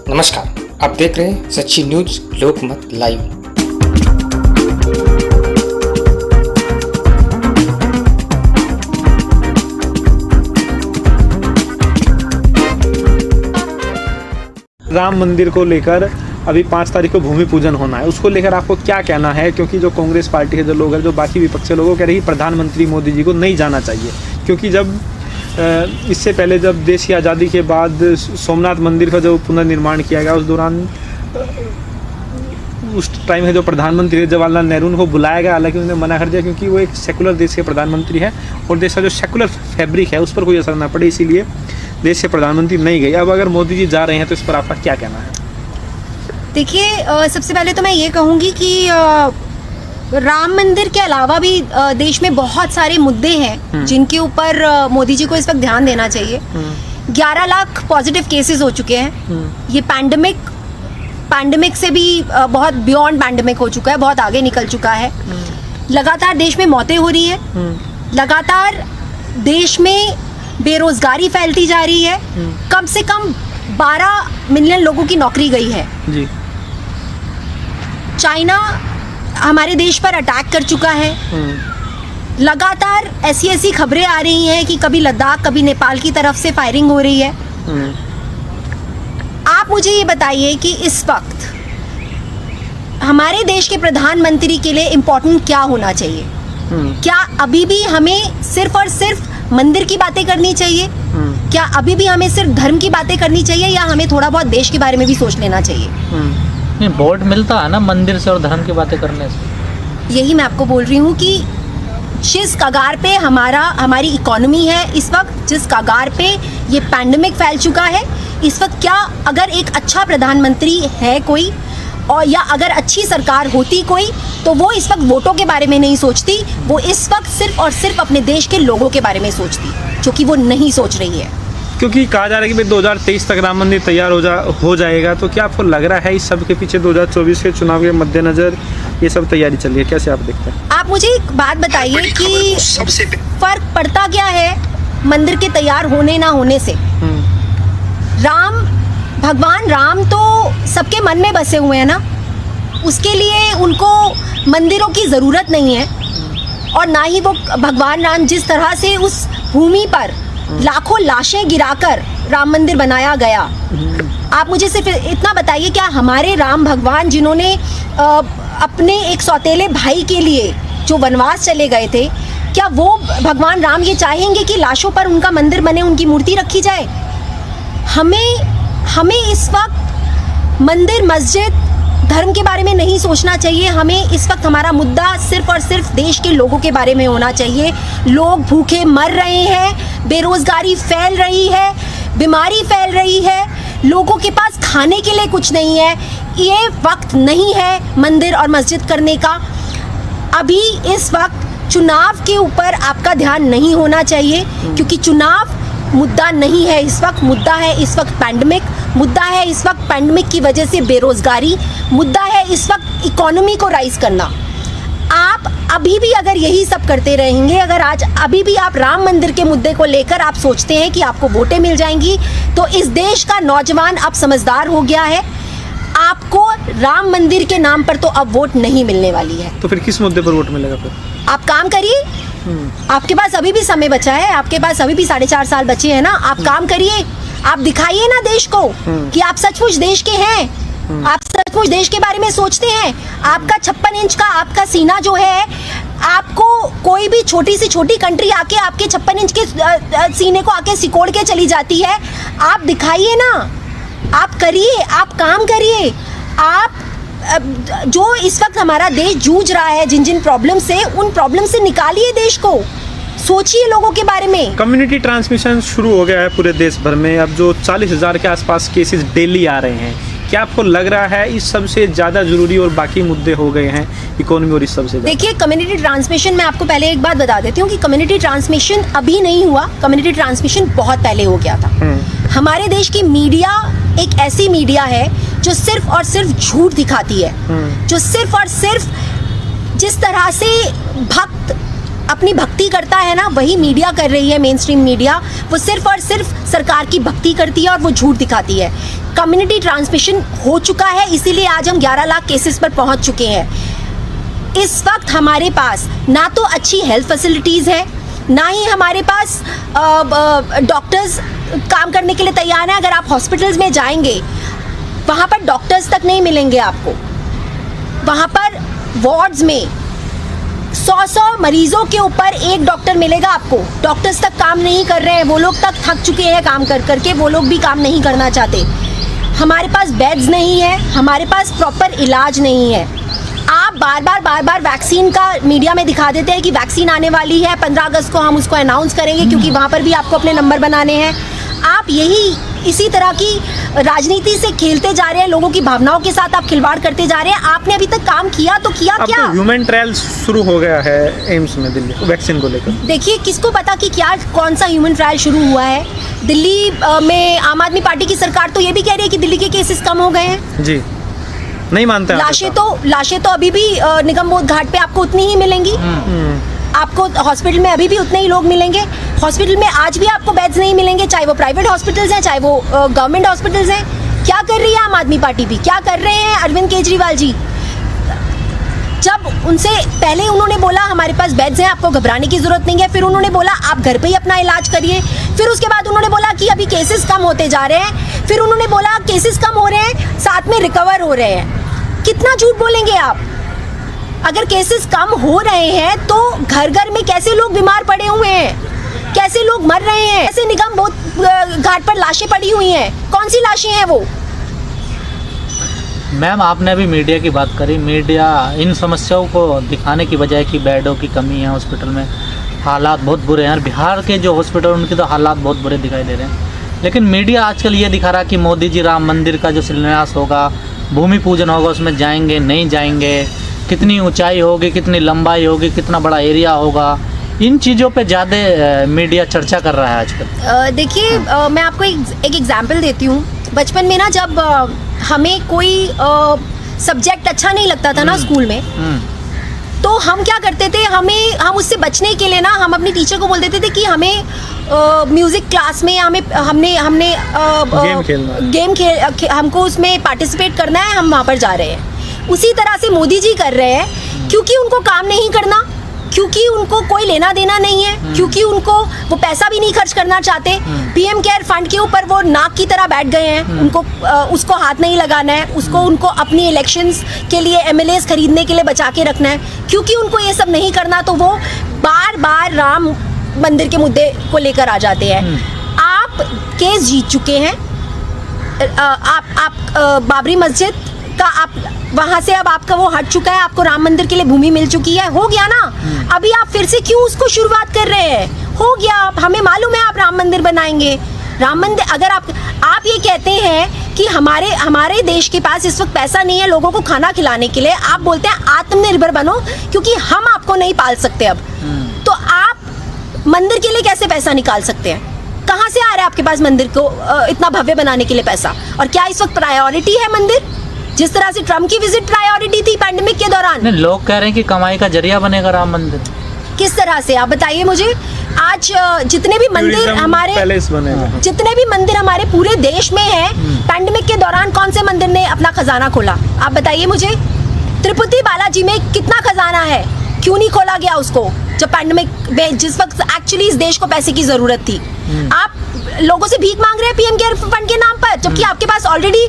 नमस्कार, आप देख रहे हैं सच्ची न्यूज लोकमत लाइव। राम मंदिर को लेकर अभी 5 तारीख को भूमि पूजन होना है, उसको लेकर आपको क्या कहना है? क्योंकि जो कांग्रेस पार्टी के जो लोग हैं, जो बाकी विपक्षी लोगों कह रही प्रधानमंत्री मोदी जी को नहीं जाना चाहिए, क्योंकि जब इससे पहले जब देश की आज़ादी के बाद सोमनाथ मंदिर का जो पुनर्निर्माण किया गया, उस दौरान उस टाइम है जो प्रधानमंत्री जवाहरलाल नेहरू उनको बुलाया गया, हालांकि उन्होंने मना कर दिया क्योंकि वो एक सेकुलर देश के प्रधानमंत्री है और देश का जो सेकुलर फैब्रिक है उस पर कोई असर ना पड़े, इसीलिए देश से प्रधानमंत्री नहीं गई। अब अगर मोदी जी जा रहे हैं तो इस पर आपका क्या कहना है? देखिए, सबसे पहले तो मैं ये कहूँगी कि राम मंदिर के अलावा भी देश में बहुत सारे मुद्दे हैं जिनके ऊपर मोदी जी को इस वक्त ध्यान देना चाहिए। 11 लाख पॉजिटिव केसेस हो चुके हैं। ये पैंडेमिक से भी बहुत बियॉन्ड पैंडेमिक हो चुका है, बहुत आगे निकल चुका है। लगातार देश में मौतें हो रही हैं, लगातार देश में बेरोजगारी फैलती जा रही है। कम से कम 12 मिलियन लोगों की नौकरी गई है जी। चाइना हमारे देश पर अटैक कर चुका है। लगातार ऐसी खबरें आ रही हैं कि कभी लद्दाख कभी नेपाल की तरफ से फायरिंग हो रही है। आप मुझे ये बताइए कि इस वक्त हमारे देश के प्रधानमंत्री के लिए इम्पोर्टेंट क्या होना चाहिए? क्या अभी भी हमें सिर्फ और सिर्फ मंदिर की बातें करनी चाहिए? क्या अभी भी हमें सिर्फ धर्म की बातें करनी चाहिए, या हमें थोड़ा बहुत देश के बारे में भी सोच लेना चाहिए? वोट मिलता है ना मंदिर से और धर्म की बातें करने से। यही मैं आपको बोल रही हूँ कि जिस कगार पे हमारी इकोनॉमी है इस वक्त, जिस कगार पे ये पैंडेमिक फैल चुका है इस वक्त, क्या अगर एक अच्छा प्रधानमंत्री है कोई, और या अगर अच्छी सरकार होती कोई, तो वो इस वक्त वोटों के बारे में नहीं सोचती, वो इस वक्त सिर्फ और सिर्फ अपने देश के लोगों के बारे में सोचती, जो कि वो नहीं सोच रही है। क्योंकि कहा जा रहा है कि भाई 2023 तक राम मंदिर तैयार हो जाएगा, तो क्या आपको लग रहा है इस सब के पीछे 2024 के चुनाव के मद्देनजर ये सब तैयारी चल रही है? कैसे आप देखते हैं? आप मुझे एक बात बताइए कि फर्क पड़ता क्या है मंदिर के तैयार होने ना होने से? भगवान राम तो सबके मन में बसे हुए हैं ना, उसके लिए उनको मंदिरों की ज़रूरत नहीं है। और ना ही वो भगवान राम जिस तरह से उस भूमि पर लाखों लाशें गिराकर राम मंदिर बनाया गया, आप मुझे सिर्फ इतना बताइए, क्या हमारे राम भगवान जिन्होंने अपने एक सौतेले भाई के लिए जो वनवास चले गए थे, क्या वो भगवान राम ये चाहेंगे कि लाशों पर उनका मंदिर बने, उनकी मूर्ति रखी जाए? हमें इस वक्त मंदिर मस्जिद धर्म के बारे में नहीं सोचना चाहिए। हमें इस वक्त हमारा मुद्दा सिर्फ और सिर्फ देश के लोगों के बारे में होना चाहिए। लोग भूखे मर रहे हैं, बेरोजगारी फैल रही है, बीमारी फैल रही है, लोगों के पास खाने के लिए कुछ नहीं है। ये वक्त नहीं है मंदिर और मस्जिद करने का। अभी इस वक्त चुनाव के ऊपर आपका ध्यान नहीं होना चाहिए, क्योंकि चुनाव मुद्दा नहीं है इस वक्त। मुद्दा है इस वक्त पैंडेमिक, मुद्दा है इस वक्त पैंडेमिक की वजह से बेरोजगारी, मुद्दा है इस वक्त इकोनॉमी को राइज करना। आप अभी भी अगर यही सब करते रहेंगे, अगर आज अभी भी आप राम मंदिर के मुद्दे को लेकर आप सोचते हैं कि आपको वोटें मिल जाएंगी, तो इस देश का नौजवान अब समझदार हो गया है। आपको राम मंदिर के नाम पर तो अब वोट नहीं मिलने वाली है। तो फिर किस मुद्दे पर वोट मिलेगा? फिर आप काम करिए, आपके पास अभी भी समय बचा है, आपके पास अभी भी 4.5 साल बचे हैं ना। आप काम करिए, आप दिखाइए ना देश को कि आप सचमुच देश के हैं, आप सचमुच देश के बारे में सोचते हैं। आपका 56 इंच का आपका सीना जो है, आपको कोई भी छोटी से छोटी कंट्री आके आपके 56 इंच के सीने को आके सिकोड़ के चली जाती है। आप दिखाइए ना, आप करिए, आप काम करिए। आप जो इस वक्त हमारा देश जूझ रहा है जिन प्रॉब्लम से, उन प्रॉब्लम से निकालिए देश को, सोचिए लोगों के बारे में। कम्युनिटी ट्रांसमिशन शुरू हो गया है पूरे देश भर में। अब जो 40,000 के आसपास केसेस डेली आ रहे हैं, क्या आपको लग रहा है इस सबसे ज़्यादा ज़रूरी और बाकी मुद्दे हो गए हैं इकोनॉमी और इस सबसे? देखिए, कम्युनिटी ट्रांसमिशन, मैं आपको पहले एक बात बता देती हूँ कि कम्युनिटी ट्रांसमिशन अभी नहीं हुआ, कम्युनिटी ट्रांसमिशन बहुत पहले हो गया था। हमारे देश की मीडिया एक ऐसी मीडिया है जो सिर्फ और सिर्फ झूठ दिखाती है, जो सिर्फ और सिर्फ जिस तरह से भक्त अपनी भक्ति करता है ना, वही मीडिया कर रही है, मेन स्ट्रीम मीडिया। वो सिर्फ और सिर्फ सरकार की भक्ति करती है और वो झूठ दिखाती है। कम्युनिटी ट्रांसमिशन हो चुका है, इसीलिए आज हम 11 लाख केसेस पर पहुंच चुके हैं। इस वक्त हमारे पास ना तो अच्छी हेल्थ फैसिलिटीज़ है, ना ही हमारे पास डॉक्टर्स काम करने के लिए तैयार हैं। अगर आप हॉस्पिटल्स में जाएंगे, वहाँ पर डॉक्टर्स तक नहीं मिलेंगे आपको। वहाँ पर वार्ड्स में 100 मरीजों के ऊपर एक डॉक्टर मिलेगा आपको। डॉक्टर्स तक काम नहीं कर रहे हैं, वो लोग तक थक चुके हैं काम कर करके, वो लोग भी काम नहीं करना चाहते। हमारे पास बेड्स नहीं है, हमारे पास प्रॉपर इलाज नहीं है। आप बार बार वैक्सीन का मीडिया में दिखा देते हैं कि वैक्सीन आने वाली है, 15 अगस्त को हम उसको अनाउंस करेंगे, क्योंकि वहाँ पर भी आपको अपने नंबर बनाने हैं। आप इसी तरह की राजनीति से खेलते जा रहे हैं, लोगों की भावनाओं के साथ आप खिलवाड़ करते जा रहे हैं। आपने अभी तक काम किया तो किया अब क्या? तो ह्यूमन ट्रायल शुरू हो गया है एम्स में दिल्ली वैक्सीन को लेकर। देखिए, किसको पता कि क्या कौन सा ह्यूमन ट्रायल शुरू हुआ है। दिल्ली में आम आदमी पार्टी की सरकार तो ये भी कह रही है कि दिल्ली के केसेस कम हो गए हैं। जी, नहीं मानते हैं। लाशें तो अभी भी निगम बोध घाट पे आपको उतनी ही मिलेंगी। आपको हॉस्पिटल में अभी भी उतने ही लोग मिलेंगे। हॉस्पिटल में आज भी आपको बेड्स नहीं मिलेंगे, चाहे वो प्राइवेट हॉस्पिटल्स हैं, चाहे वो गवर्नमेंट हॉस्पिटल्स हैं। क्या कर रही है आम आदमी पार्टी भी, क्या कर रहे हैं अरविंद केजरीवाल जी? जब उनसे पहले उन्होंने बोला हमारे पास बेड्स हैं, आपको घबराने की जरूरत नहीं है, फिर उन्होंने बोला आप घर पे ही अपना इलाज करिए, फिर उसके बाद उन्होंने बोला कि अभी केसेस कम होते जा रहे हैं, फिर उन्होंने बोला केसेस कम हो रहे हैं, साथ में रिकवर हो रहे हैं। कितना झूठ बोलेंगे आप? अगर केसेस कम हो रहे हैं तो घर घर में कैसे लोग बीमार पड़े हुए हैं, कैसे लोग मर रहे हैं, कैसे निगम बोध घाट पर लाशें पड़ी हुई हैं? कौन सी लाशें हैं वो? मैम, आपने अभी मीडिया की बात करी। मीडिया इन समस्याओं को दिखाने की बजाय कि बेडों की कमी है हॉस्पिटल में, हालात बहुत बुरे हैं। बिहार के जो हॉस्पिटल उनके तो हालात बहुत बुरे दिखाई दे रहे हैं, लेकिन मीडिया आजकल ये दिखा रहा है कि मोदी जी राम मंदिर का जो शिलान्यास होगा, भूमि पूजन होगा, उसमें जाएंगे नहीं जाएंगे, कितनी ऊंचाई होगी, कितनी लंबाई होगी, कितना बड़ा एरिया होगा, इन चीज़ों पे ज़्यादा मीडिया चर्चा कर रहा है आजकल। देखिए, मैं आपको एक एग्जांपल देती हूँ। बचपन में ना जब हमें कोई सब्जेक्ट अच्छा नहीं लगता था ना स्कूल में, तो हम क्या करते थे, हम उससे बचने के लिए ना हम अपनी टीचर को बोल देते थे कि हमें म्यूज़िक क्लास में हमने हमको उसमें पार्टिसिपेट करना है, हम वहाँ पर जा रहे हैं। उसी तरह से मोदी जी कर रहे हैं, क्योंकि उनको काम नहीं करना, क्योंकि उनको कोई लेना देना नहीं है, क्योंकि उनको वो पैसा भी नहीं खर्च करना चाहते। पीएम केयर फंड के ऊपर वो नाक की तरह बैठ गए हैं। उनको उसको हाथ नहीं लगाना है, उनको अपनी इलेक्शंस के लिए एमएलएस खरीदने के लिए बचा के रखना है। क्योंकि उनको ये सब नहीं करना, तो वो बार बार राम मंदिर के मुद्दे को लेकर आ जाते हैं। आप केस जीत चुके हैं। आप बाबरी मस्जिद का आप वहाँ से अब आपका वो हट चुका है, आपको राम मंदिर के लिए भूमि मिल चुकी है, हो गया ना। अभी आप फिर से क्यों उसको शुरुआत कर रहे हैं? हो गया, हमें मालूम है आप राम मंदिर बनाएंगे। राम मंदिर, अगर आप ये कहते हैं कि हमारे देश के पास इस वक्त पैसा नहीं है लोगों को खाना खिलाने के लिए, आप बोलते हैं आत्मनिर्भर बनो क्योंकि हम आपको नहीं पाल सकते अब, तो आप मंदिर के लिए कैसे पैसा निकाल सकते हैं? कहाँ से आ रहा है आपके पास मंदिर को इतना भव्य बनाने के लिए पैसा? और क्या इस वक्त प्रायोरिटी है मंदिर, जिस तरह से ट्रम्प की विजिट प्रायोरिटी थी पैंडेमिक के दौरान? लोग कह रहे हैं कि कमाई का जरिया बनेगा राम मंदिर। किस तरह से, आप बताइए मुझे। आज जितने भी मंदिर हमारे पूरे देश में हैं, पैंडेमिक के दौरान कौन से मंदिर ने अपना खजाना खोला? आप बताइए मुझे। तिरुपति बालाजी में कितना खजाना है, क्यों नहीं खोला गया उसको जब पैंडेमिक में, जिस वक्त एक्चुअली इस देश को पैसे की जरूरत थी? आप लोगों से भीख मांग रहे हैं पीएम केयर फंड के नाम पर, जबकि आपके पास ऑलरेडी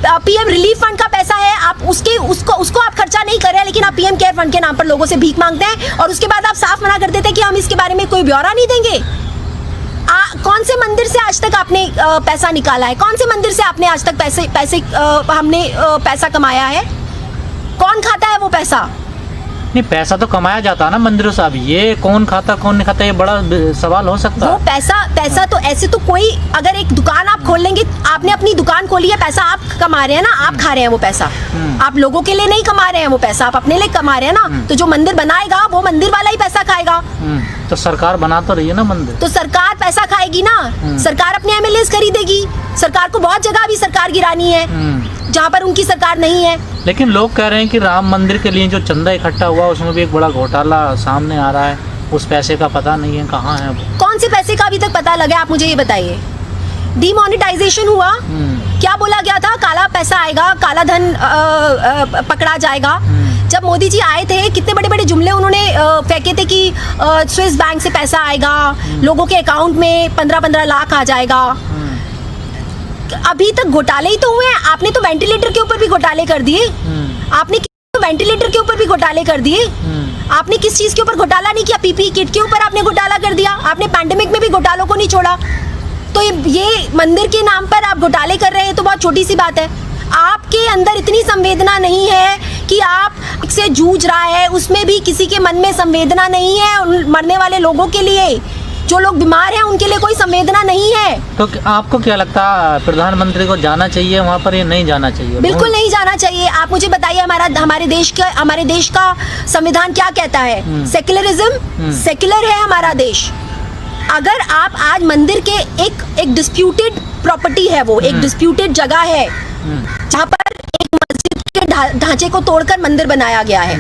पीएम रिलीफ फंड का पैसा है। आप उसको आप खर्चा नहीं कर रहे हैं, लेकिन आप पीएम केयर फंड के नाम पर लोगों से भीख मांगते हैं और उसके बाद आप साफ मना कर देते हैं कि हम इसके बारे में कोई ब्यौरा नहीं देंगे। कौन से मंदिर से आज तक आपने पैसा निकाला है? कौन से मंदिर से आपने आज तक पैसा कमाया है? कौन खाता है वो पैसा? नहीं, पैसा तो कमाया जाता है ना मंदिरों से। अब ये कौन खाता कौन नहीं खाता, ये बड़ा सवाल हो सकता है। वो पैसा तो ऐसे तो कोई, अगर एक दुकान आप खोल लेंगे, आपने अपनी दुकान खोली है, पैसा आप कमा रहे हैं ना, आप खा रहे हैं वो पैसा। आप लोगों के लिए नहीं कमा रहे हैं वो पैसा, आप अपने लिए कमा रहे हैं ना। तो जो मंदिर बनाएगा वो मंदिर वाला ही पैसा खाएगा। तो सरकार बना तो रही है ना मंदिर, तो सरकार पैसा खाएगी ना। सरकार अपने एमएलएस खरीदेगी। सरकार को बहुत जगह भी सरकार गिरानी है जहाँ पर उनकी सरकार नहीं है। लेकिन लोग कह रहे हैं कि राम मंदिर के लिए जो चंदा इकट्ठा हुआ उसमें भी एक बड़ा घोटाला सामने आ रहा है उस पैसे का पता नहीं है कहाँ है वो। कौन से पैसे का अभी तक पता लगा, आप मुझे ये बताइए। डिमोनेटाइजेशन हुआ, क्या बोला गया था, काला पैसा आएगा, काला धन पकड़ा जाएगा। जब मोदी जी आए थे कितने बड़े बड़े जुमले उन्होंने फेंके थे कि स्विस बैंक से पैसा आएगा, लोगों के अकाउंट में 15-15 लाख आ जाएगा। अभी तक घोटाले ही तो हुए हैं। आपने तो वेंटिलेटर के ऊपर भी घोटाले कर दिए, आपने वेंटिलेटर के ऊपर भी घोटाले कर दिए। आपने किस चीज के ऊपर घोटाला नहीं किया? पीपीई किट के ऊपर आपने घोटाला कर दिया। आपने पैंडेमिक में भी घोटालों को नहीं छोड़ा। तो ये मंदिर के नाम पर आप घोटाले कर रहे हैं तो बहुत छोटी सी बात है। आपके अंदर इतनी संवेदना नहीं है कि आप से जूझ रहा है, उसमें भी किसी के मन में संवेदना नहीं है। उन मरने वाले लोगों के लिए, जो लोग बीमार हैं, उनके लिए कोई संवेदना नहीं है। तो आपको क्या लगता है प्रधानमंत्री को जाना चाहिए वहाँ पर या नहीं जाना चाहिए? बिल्कुल नहीं जाना चाहिए। आप मुझे बताइए हमारे देश का संविधान क्या कहता है? सेक्युलरिज्म, सेक्युलर है हमारा देश। अगर आप आज मंदिर के एक डिस्प्यूटेड प्रॉपर्टी है, वो एक डिस्प्यूटेड जगह है जहाँ पर एक मस्जिद के ढांचे को तोड़कर मंदिर बनाया गया है,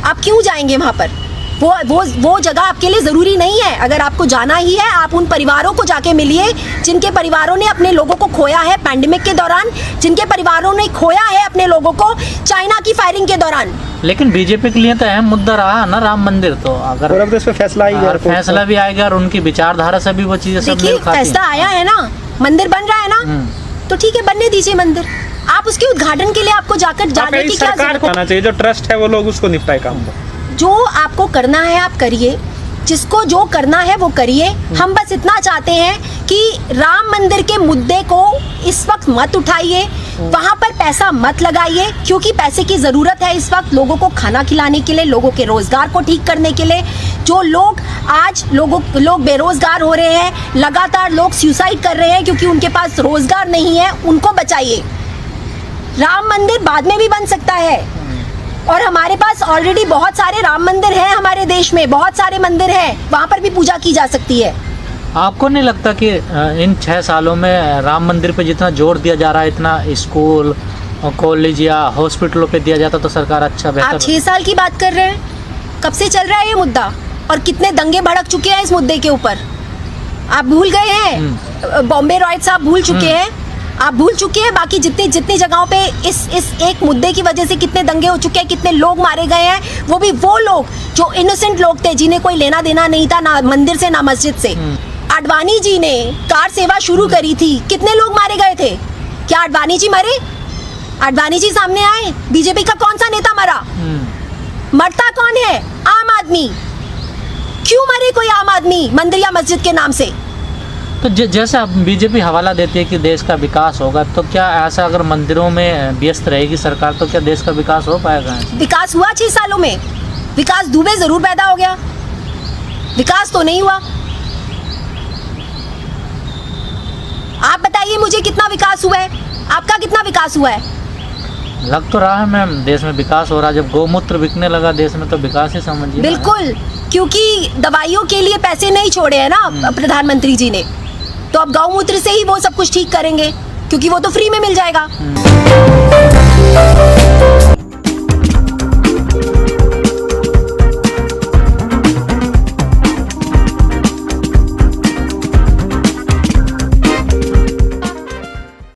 आप क्यों जाएंगे वहाँ पर? वो जगह आपके लिए जरूरी नहीं है। अगर आपको जाना ही है, आप उन परिवारों को जाके मिलिए जिनके परिवारों ने अपने लोगों को खोया है पैंडेमिक के दौरान, जिनके परिवारों ने खोया है अपने लोगों को चाइना की फायरिंग के दौरान। लेकिन बीजेपी के लिए तो अहम मुद्दा रहा ना राम मंदिर। तो अगर तो इस पे फैसला आएगा, फैसला भी आएगा और उनकी विचारधारा से भी वो चीजें सब देखिए, फैसला आया है ना, मंदिर बन रहा है ना, तो ठीक है, बनने दीजिए मंदिर। आप उसके उद्घाटन के लिए आपको जाने की क्या सरकार को आना चाहिए, जो ट्रस्ट है वो लोग उसको निपटाए काम को। जो आपको करना है आप करिए, जिसको जो करना है वो करिए। हम बस इतना चाहते हैं कि राम मंदिर के मुद्दे को इस वक्त मत उठाइए, वहां पर पैसा मत लगाइए, क्योंकि पैसे की जरूरत है इस वक्त लोगों को खाना खिलाने के लिए, लोगों के रोजगार को ठीक करने के लिए। जो लोग आज लोग बेरोजगार हो रहे हैं, लगातार लोग सुसाइड कर रहे हैं क्योंकि उनके पास रोजगार नहीं है, उनको बचाइए। राम मंदिर बाद में भी बन सकता है और हमारे पास ऑलरेडी बहुत सारे राम मंदिर हैं हमारे देश में, बहुत सारे मंदिर हैं, वहाँ पर भी पूजा की जा सकती है। आपको नहीं लगता कि इन 6 सालों में राम मंदिर पे जितना जोर दिया जा रहा है, इतना स्कूल और कॉलेज या हॉस्पिटलों पे दिया जाता तो सरकार अच्छा बेहतर? आप 6 साल की बात कर रहे हैं, कब से चल रहा है ये मुद्दा और कितने दंगे भड़क चुके हैं इस मुद्दे के ऊपर? आप भूल गए हैं? बॉम्बे रॉय साहब भूल चुके हैं, आप भूल चुके हैं बाकी जितनी जगहों पे इस एक मुद्दे की वजह से कितने दंगे हो चुके हैं, कितने लोग मारे गए हैं, वो भी वो लोग जो इनोसेंट लोग थे, जिन्हें कोई लेना देना नहीं था ना मंदिर से ना मस्जिद से। आडवाणी जी ने कार सेवा शुरू करी थी, कितने लोग मारे गए थे? क्या आडवाणी जी मरे? आडवाणी जी सामने आए? बीजेपी का कौन सा नेता मरा? मरता कौन है? आम आदमी। क्यों मरे कोई आम आदमी मंदिर या मस्जिद के नाम से? तो जैसे अब बीजेपी हवाला देती है कि देश का विकास होगा, तो क्या ऐसा अगर मंदिरों में व्यस्त रहेगी सरकार तो क्या देश का विकास हो पाएगा? विकास हुआ 6 सालों में? विकास दुबे जरूर पैदा हो गया, विकास तो नहीं हुआ। आप बताइए मुझे कितना विकास हुआ है? आपका कितना विकास हुआ है? लग तो रहा है मैम देश में विकास हो रहा है। जब गौमूत्र बिकने लगा देश में तो विकास ही समझिए। बिल्कुल, क्योंकि दवाइयों के लिए पैसे नहीं छोड़े हैं ना प्रधानमंत्री जी ने, तो अब गौमूत्र से ही वो सब कुछ ठीक करेंगे, क्योंकि वो तो फ्री में मिल जाएगा।